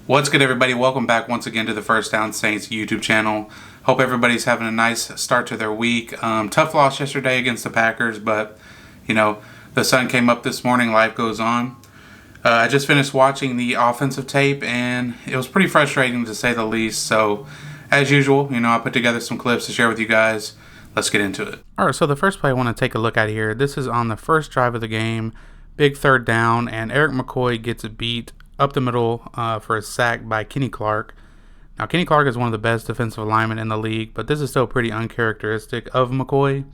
What's good, everybody? Welcome back once again to the First Down Saints YouTube channel. Hope everybody's having a nice start to their week. Tough loss yesterday against the Packers, but, the sun came up this morning. Life goes on. I just finished watching the offensive tape, and it was pretty frustrating to say the least. So, as usual, I put together some clips to share with you guys. Let's get into it. All right, so the first play I want to take a look at here, this is on the first drive of the game. Big third down, and Erik McCoy gets beat up the middle for a sack by Kenny Clark. Now, Kenny Clark is one of the best defensive linemen in the league, but this is still pretty uncharacteristic of McCoy.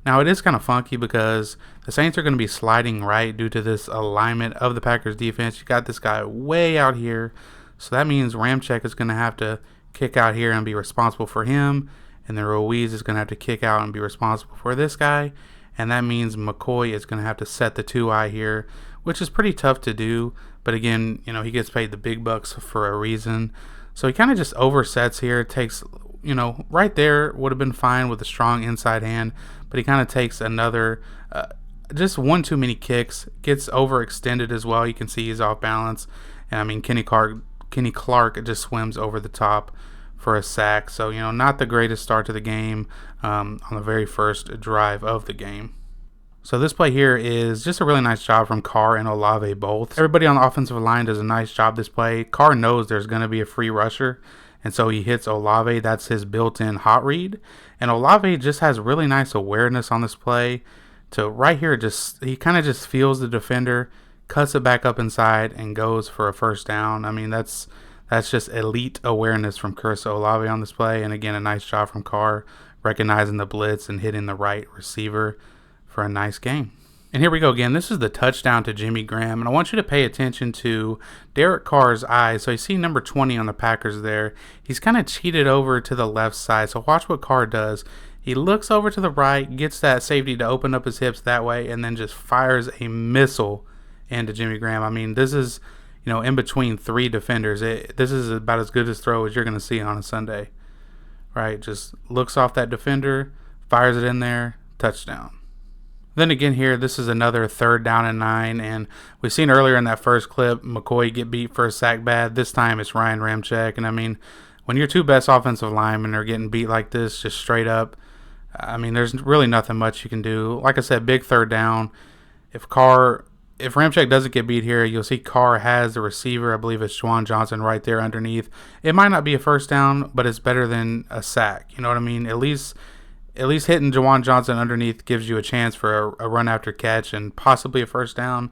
Now, it is kind of funky because the Saints are going to be sliding right due to this alignment of the Packers defense. You got this guy way out here, so that means Ramczyk is going to have to kick out here and be responsible for him, and then Ruiz is going to have to kick out and be responsible for this guy, and that means McCoy is going to have to set the 2-eye here, which is pretty tough to do. But again, he gets paid the big bucks for a reason. So he kind of just oversets here. Takes, right there would have been fine with a strong inside hand. But he kind of takes another, just one too many kicks. Gets overextended as well. You can see he's off balance. And Kenny Clark just swims over the top for a sack. So, not the greatest start to the game on the very first drive of the game. So this play here is just a really nice job from Carr and Olave both. Everybody on the offensive line does a nice job this play. Carr knows there's going to be a free rusher, and so he hits Olave. That's his built-in hot read. And Olave just has really nice awareness on this play to right here, he kind of just feels the defender, cuts it back up inside, and goes for a first down. That's just elite awareness from Chris Olave on this play. And again, a nice job from Carr, recognizing the blitz and hitting the right receiver for a nice game. And here we go again. This is the touchdown to Jimmy Graham. And I want you to pay attention to Derek Carr's eyes. So you see number 20 on the Packers there. He's kind of cheated over to the left side. So watch what Carr does. He looks over to the right, gets that safety to open up his hips that way, and then just fires a missile into Jimmy Graham. This is, in between three defenders. This is about as good a throw as you're going to see on a Sunday. Right? Just looks off that defender, fires it in there, touchdown. Then again here, this is another 3rd down and 9, and we've seen earlier in that first clip, McCoy get beat for a sack bad. This time it's Ryan Ramczyk, and when your two best offensive linemen are getting beat like this, just straight up, there's really nothing much you can do. Like I said, big 3rd down. If Ramczyk doesn't get beat here, you'll see Carr has the receiver. I believe it's Juwan Johnson right there underneath. It might not be a first down, but it's better than a sack. You know what I mean? At least hitting Juwan Johnson underneath gives you a chance for a run after catch and possibly a first down.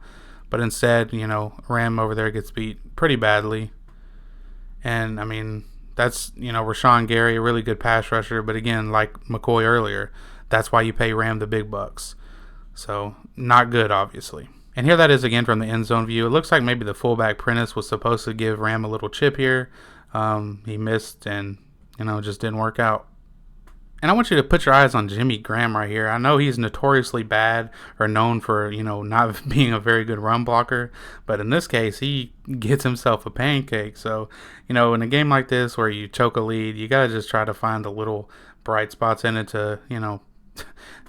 But instead, Ram over there gets beat pretty badly. And, that's, Rashawn Gary, a really good pass rusher. But again, like McCoy earlier, that's why you pay Ram the big bucks. So, not good, obviously. And here that is again from the end zone view. It looks like maybe the fullback Prentice was supposed to give Ram a little chip here. He missed and, just didn't work out. And I want you to put your eyes on Jimmy Graham right here. I know he's notoriously bad or known for, not being a very good run blocker. But in this case, he gets himself a pancake. So, in a game like this where you choke a lead, you got to just try to find the little bright spots in it to,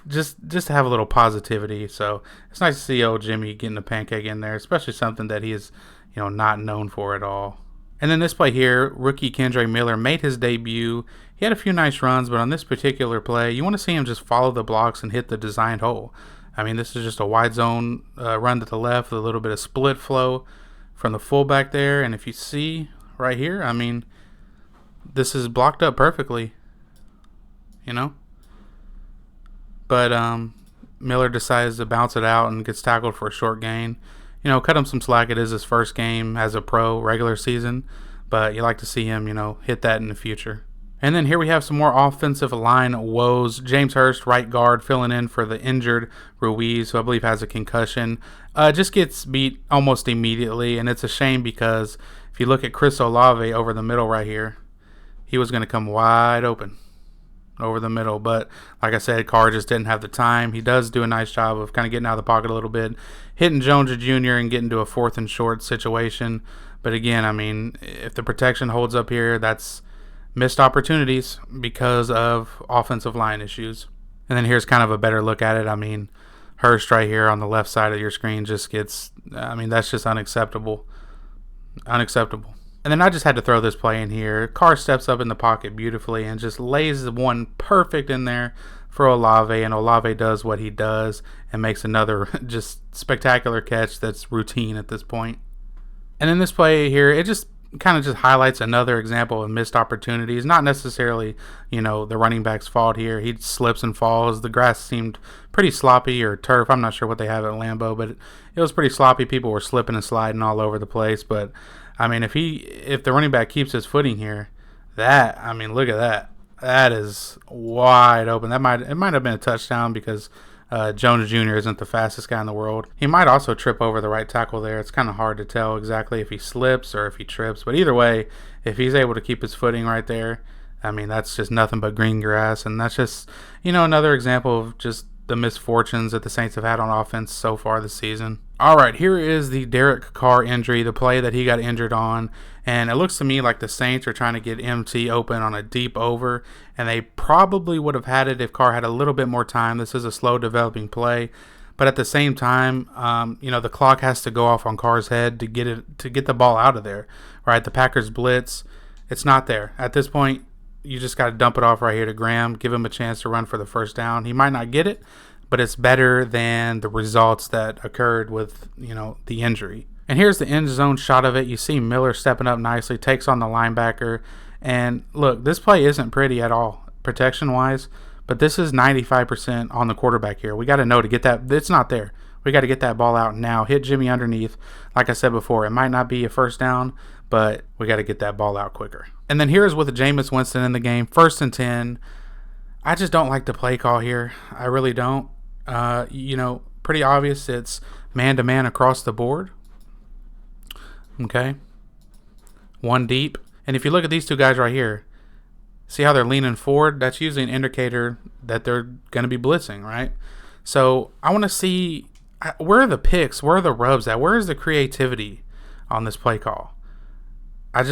just to have a little positivity. So it's nice to see old Jimmy getting a pancake in there, especially something that he is, not known for at all. And then this play here, rookie Kendre Miller made his debut. He had a few nice runs, but on this particular play, you want to see him just follow the blocks and hit the designed hole. This is just a wide zone run to the left, a little bit of split flow from the fullback there. And if you see right here, this is blocked up perfectly, But Miller decides to bounce it out and gets tackled for a short gain. Cut him some slack. It is his first game as a pro regular season, but you like to see him, hit that in the future. And then here we have some more offensive line woes. James Hurst, right guard, filling in for the injured Ruiz, who I believe has a concussion. Just gets beat almost immediately, and it's a shame because if you look at Chris Olave over the middle right here, he was going to come wide open over the middle, but like I said, Carr just didn't have the time. He does do a nice job of kind of getting out of the pocket a little bit, hitting Jones Jr. and getting to a 4th and short situation. But again, if the protection holds up here, that's missed opportunities because of offensive line issues. And then here's kind of a better look at it. Hurst right here on the left side of your screen just gets, that's just unacceptable. Unacceptable. And then I just had to throw this play in here. Carr steps up in the pocket beautifully and just lays one perfect in there for Olave, and Olave does what he does and makes another just spectacular catch that's routine at this point. And in this play here, it just kind of just highlights another example of missed opportunities. Not necessarily, the running back's fault here. He slips and falls. The grass seemed pretty sloppy, or turf. I'm not sure what they have at Lambeau, but it was pretty sloppy. People were slipping and sliding all over the place. But I mean, if the running back keeps his footing here, look at that. That is wide open. It might have been a touchdown because Jones Jr. isn't the fastest guy in the world. He might also trip over the right tackle there. It's kind of hard to tell exactly if he slips or if he trips. But either way, if he's able to keep his footing right there, that's just nothing but green grass. And that's just, another example of just the misfortunes that the Saints have had on offense so far this season. All right, here is the Derek Carr injury, the play that he got injured on. And it looks to me like the Saints are trying to get MT open on a deep over, and they probably would have had it if Carr had a little bit more time. This is a slow developing play, but at the same time, the clock has to go off on Carr's head to get the ball out of there. Right, the Packers blitz, it's not there at this point. You just got to dump it off right here to Graham, give him a chance to run for the first down. He might not get it, but it's better than the results that occurred with the injury. And here's the end zone shot of it. You see Miller stepping up nicely, takes on the linebacker. And look, this play isn't pretty at all, protection-wise, but this is 95% on the quarterback here. We got to know to get that. It's not there. We got to get that ball out now. Hit Jimmy underneath. Like I said before, it might not be a first down, but we got to get that ball out quicker. And then here's with Jameis Winston in the game, 1st and 10. I just don't like the play call here. I really don't. Pretty obvious. It's man-to-man across the board. Okay, one deep. And if you look at these two guys right here, see how they're leaning forward? That's usually an indicator that they're going to be blitzing, right? So I want to see, where are the picks? Where are the rubs at? Where is the creativity on this play call? I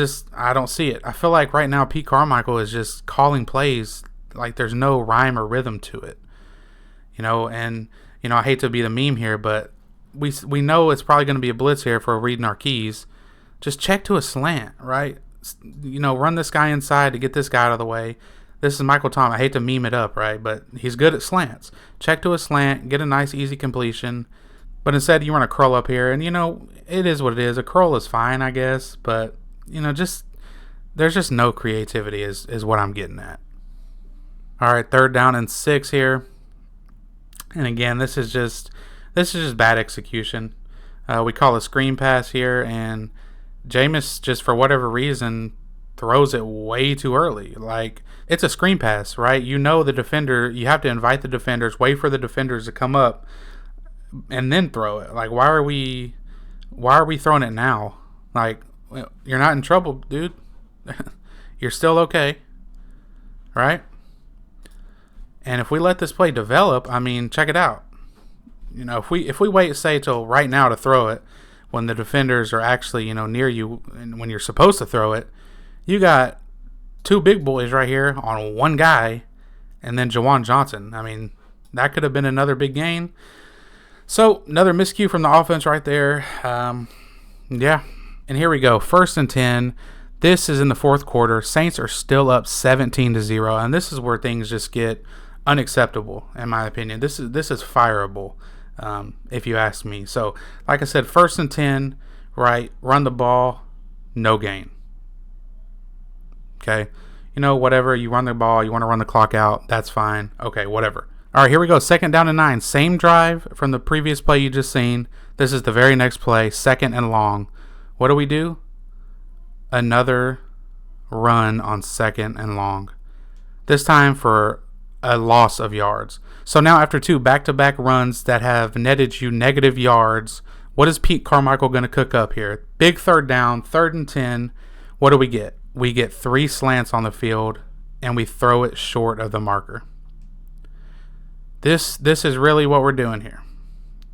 don't see it. I feel like right now Pete Carmichael is just calling plays like there's no rhyme or rhythm to it. I hate to be the meme here, but we know it's probably going to be a blitz here if we're reading our keys. Just check to a slant, right? Run this guy inside to get this guy out of the way. This is Michael Thomas. I hate to meme it up, right? But he's good at slants. Check to a slant, get a nice, easy completion. But instead, you run a curl up here, and, it is what it is. A curl is fine, I guess. But, there's just no creativity is what I'm getting at. All right, 3rd down and 6 here. And again, this is just bad execution. We call a screen pass here, and Jameis, just for whatever reason, throws it way too early. Like, it's a screen pass, right? The defender, you have to invite the defenders, wait for the defenders to come up, and then throw it. Like, why are we throwing it now? Like, you're not in trouble, dude. You're still okay, right? And if we let this play develop, check it out. If we wait, say, till right now to throw it, when the defenders are actually, near you and when you're supposed to throw it, you got 2 big boys right here on one guy, and then Jawan Johnson. That could have been another big gain. So, another miscue from the offense right there. Yeah. And here we go. 1st and 10. This is in the 4th quarter. Saints are still up 17-0, and this is where things just get unacceptable, in my opinion. This is fireable. If you ask me. So, like I said, 1st and 10, right? Run the ball, no gain. Okay? Whatever. You run the ball, you want to run the clock out, that's fine. Okay, whatever. All right, here we go. 2nd down and 9. Same drive from the previous play you just seen. This is the very next play, 2nd and long. What do? Another run on 2nd and long. This time for a loss of yards. So now after 2 back-to-back runs that have netted you negative yards, what is Pete Carmichael going to cook up here? Big 3rd down, 3rd and 10. What do we get? We get 3 slants on the field, and we throw it short of the marker. This is really what we're doing here.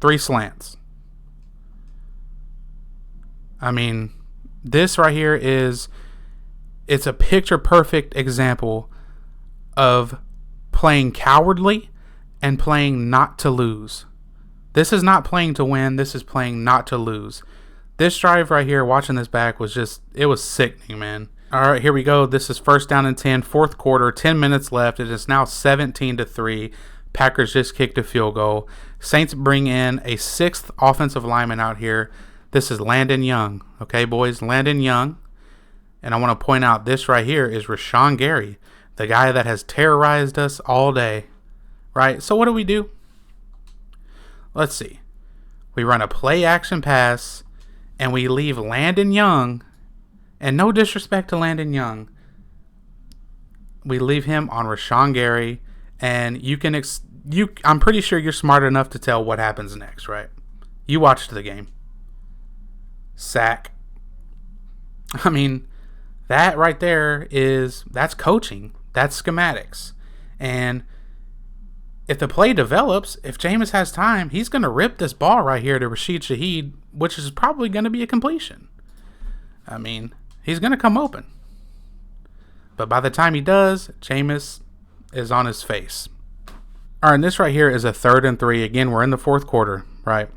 3 slants. This right here it's a picture-perfect example of playing cowardly and playing not to lose. This is not playing to win. This is playing not to lose. This drive right here, watching this back, it was sickening, man. All right, here we go. This is first down and 10, fourth quarter, 10 minutes left. It is now 17-3. Packers just kicked a field goal. Saints bring in a sixth offensive lineman out here. This is Landon Young. Okay, boys, Landon Young. And I want to point out this right here is Rashawn Gary, the guy that has terrorized us all day. Right? So what do? Let's see. We run a play action pass, and we leave Landon Young, and no disrespect to Landon Young, we leave him on Rashawn Gary, and I'm pretty sure you're smart enough to tell what happens next, right? You watched the game. Sack. I mean, that right there that's coaching. That's schematics. And if the play develops, if Jameis has time, he's going to rip this ball right here to Rashid Shaheed, which is probably going to be a completion. I mean, he's going to come open. But by the time he does, Jameis is on his face. All right, and this right here is a 3rd and 3. Again, we're in the fourth quarter, right?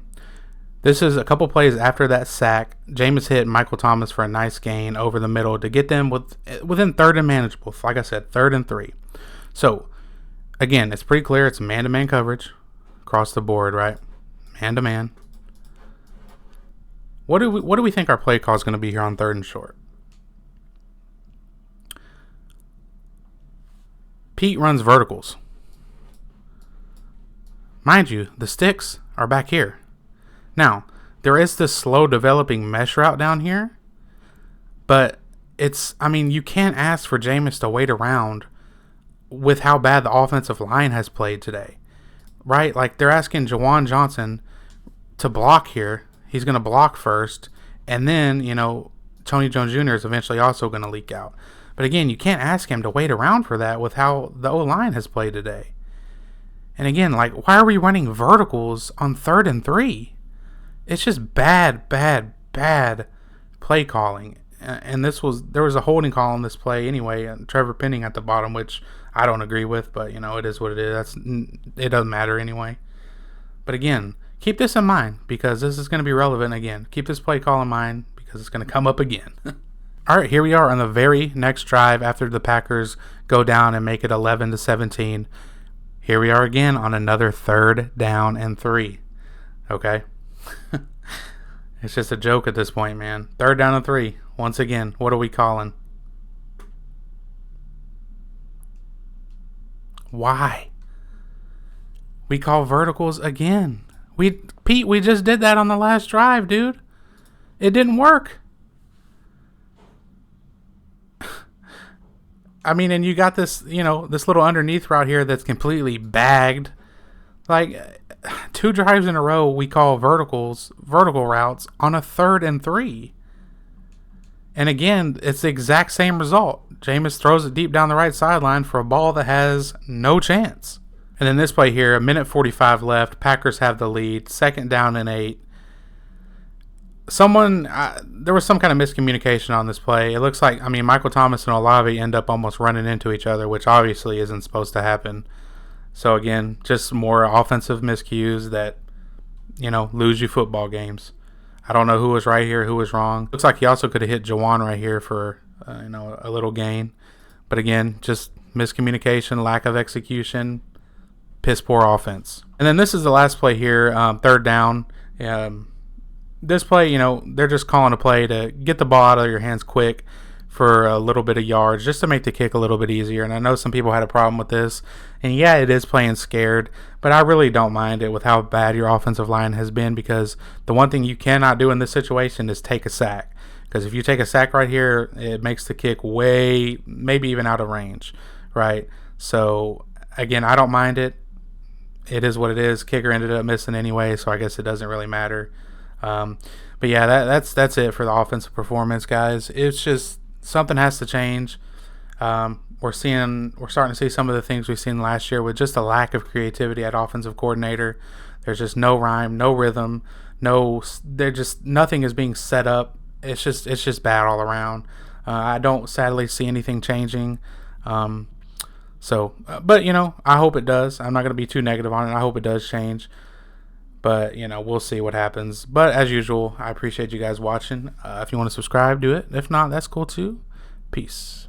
This is a couple plays after that sack. Jameis hit Michael Thomas for a nice gain over the middle to get them within 3rd and manageable. Like I said, 3rd and 3. So, again, it's pretty clear it's man-to-man coverage across the board, right? Man-to-man. What do we think our play call is going to be here on 3rd and short? Pete runs verticals. Mind you, the sticks are back here. Now, there is this slow developing mesh route down here, but you can't ask for Jameis to wait around with how bad the offensive line has played today, right? Like, they're asking Jawan Johnson to block here. He's going to block first, and then, Tony Jones Jr. is eventually also going to leak out. But again, you can't ask him to wait around for that with how the O-line has played today. And again, like, why are we running verticals on 3rd and 3? It's just bad play calling. And there was a holding call on this play anyway, and Trevor Penning at the bottom, which I don't agree with, but it is what it is. It doesn't matter anyway. But again, keep this in mind because this is going to be relevant again. Keep this play call in mind because it's going to come up again. All right, here we are on the very next drive after the Packers go down and make it 11-17. Here we are again on another 3rd down and 3. Okay? It's just a joke at this point, man. 3rd down and 3. Once again, what are we calling? Why? We call verticals again. Pete, we just did that on the last drive, dude. It didn't work. I mean, and you got this, this little underneath route here that's completely bagged. Like, 2 drives in a row, we call vertical routes on a 3rd and 3. And again, it's the exact same result. Jameis throws it deep down the right sideline for a ball that has no chance. And then this play here, 1:45 left. Packers have the lead. 2nd down and 8. There was some kind of miscommunication on this play. It looks like, Michael Thomas and Olave end up almost running into each other, which obviously isn't supposed to happen. So again, just more offensive miscues that, lose you football games. I don't know who was right here, who was wrong. Looks like he also could have hit Jawan right here for, a little gain. But again, just miscommunication, lack of execution, piss poor offense. And then this is the last play here, 3rd down. This play, they're just calling a play to get the ball out of your hands quick for a little bit of yards, just to make the kick a little bit easier. And I know some people had a problem with this. And yeah, it is playing scared, but I really don't mind it with how bad your offensive line has been, because the one thing you cannot do in this situation is take a sack. Because if you take a sack right here, it makes the kick way, maybe even out of range, right? So, again, I don't mind it. It is what it is. Kicker ended up missing anyway, so I guess it doesn't really matter. But yeah, that's it for the offensive performance, guys. It's just something has to change. We're starting to see some of the things we've seen last year with just a lack of creativity at offensive coordinator. There's just no rhyme, no rhythm, nothing is being set up. It's just bad all around. I don't sadly see anything changing. But I hope it does. I'm not going to be too negative on it. I hope it does change. But, we'll see what happens. But as usual, I appreciate you guys watching. If you want to subscribe, do it. If not, that's cool too. Peace.